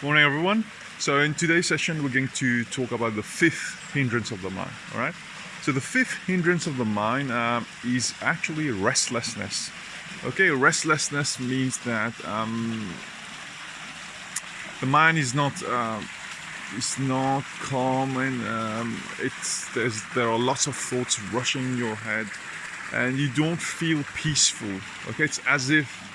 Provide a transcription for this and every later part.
Morning, everyone. So in today's session, we're going to talk about the fifth hindrance of the mind. All right. So the fifth hindrance of the mind is actually restlessness. Okay, restlessness means that the mind is not calm, and there are lots of thoughts rushing in your head, and you don't feel peaceful. Okay, it's as if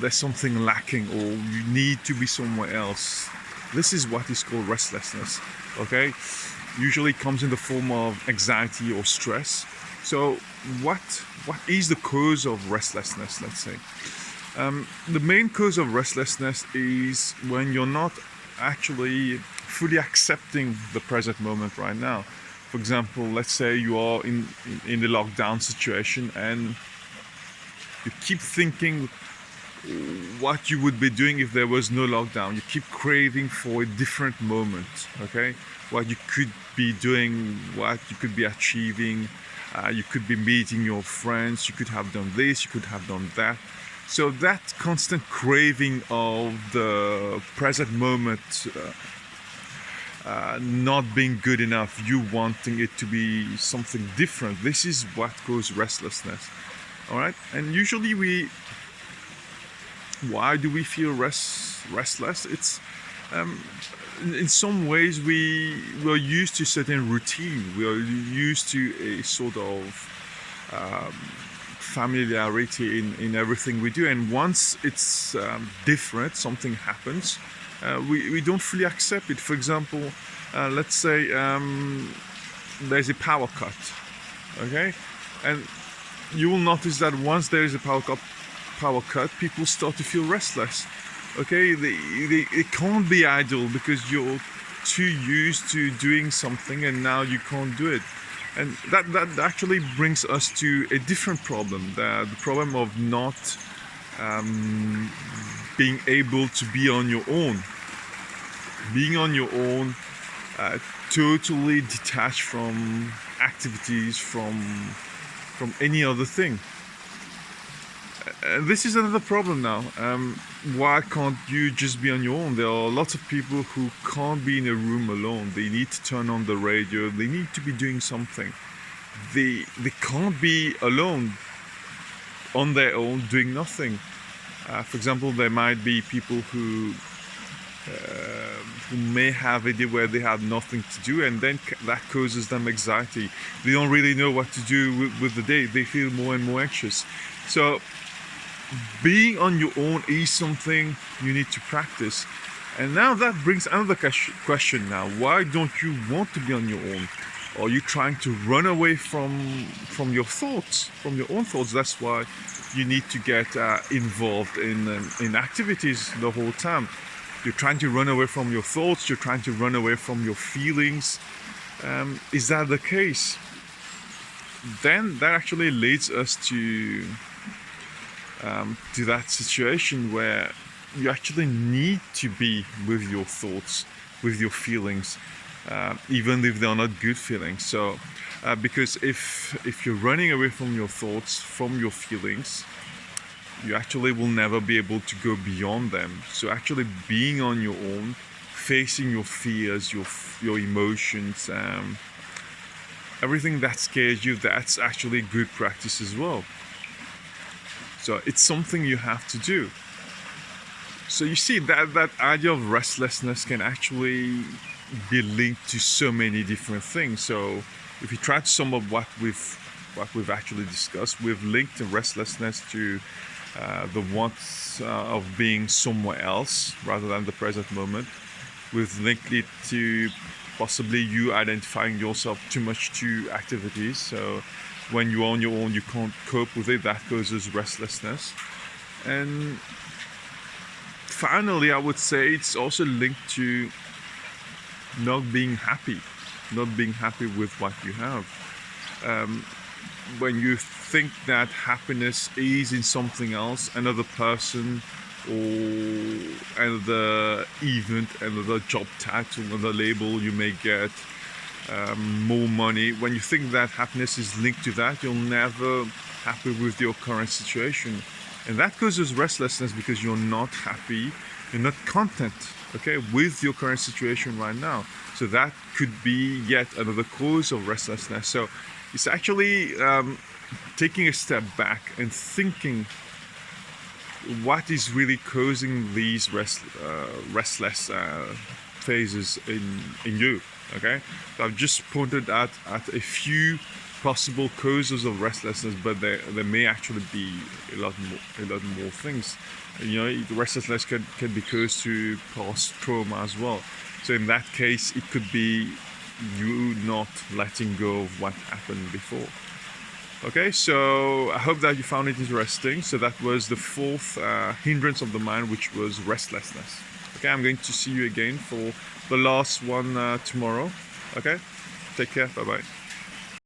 there's something lacking, or you need to be somewhere else. This is what is called restlessness. Okay, usually it comes in the form of anxiety or stress. So what is the cause of restlessness? Let's say the main cause of restlessness is when you're not actually fully accepting the present moment right now. For example, let's say you are in the lockdown situation, and you keep thinking what you would be doing if there was no lockdown. You keep craving for a different moment, okay? What you could be doing, what you could be achieving. You could be meeting your friends, you could have done this, you could have done that. So that constant craving of the present moment not being good enough, you wanting it to be something different, this is what causes restlessness. All right? And usually why do we feel restless? It's in some ways we're used to certain routine. We are used to a sort of familiarity in everything we do. And once it's different, something happens, we don't fully accept it. For example, let's say there's a power cut, okay? And you will notice that once there is a power cut, people start to feel restless. Okay, they can't be idle because you're too used to doing something, and now you can't do it. And that actually brings us to a different problem, the problem of not being able to be on your own. Being on your own, totally detached from activities, from any other thing. This is another problem now. Why can't you just be on your own? There are lots of people who can't be in a room alone. They need to turn on the radio. They need to be doing something. They can't be alone on their own doing nothing. For example, there might be people who may have a day where they have nothing to do, and then that causes them anxiety. They don't really know what to do with the day. They feel more and more anxious. So being on your own is something you need to practice. And now that brings another question now. Why don't you want to be on your own? Are you trying to run away from your thoughts, from your own thoughts? That's why you need to get involved in activities the whole time. You're trying to run away from your thoughts. You're trying to run away from your feelings. Is that the case? Then that actually leads us to that situation where you actually need to be with your thoughts, with your feelings, even if they're not good feelings. So because if you're running away from your thoughts, from your feelings, you actually will never be able to go beyond them. So actually being on your own, facing your fears, your emotions, everything that scares you, that's actually good practice as well. So it's something you have to do. So you see that idea of restlessness can actually be linked to so many different things. So if you try to sum up what we've actually discussed, we've linked the restlessness to the want of being somewhere else rather than the present moment. We've linked it to possibly you identifying yourself too much to activities. So when you're on your own, you can't cope with it. That causes restlessness. And finally, I would say it's also linked to not being happy with what you have. When you think that happiness is in something else, another person, or another event, another job title, another label you may get, more money. When you think that happiness is linked to that, you're never happy with your current situation. And that causes restlessness because you're not happy You're not content, okay, with your current situation right now. So that could be yet another cause of restlessness. So it's actually taking a step back and thinking what is really causing these restless phases in you. Okay, so I've just pointed at a few possible causes of restlessness, but there may actually be a lot more things. You know, restlessness can be caused to past trauma as well. So in that case, it could be you not letting go of what happened before. Okay, so I hope that you found it interesting. So that was the fourth hindrance of the mind, which was restlessness. Okay, I'm going to see you again for the last one tomorrow. Okay, take care, bye bye.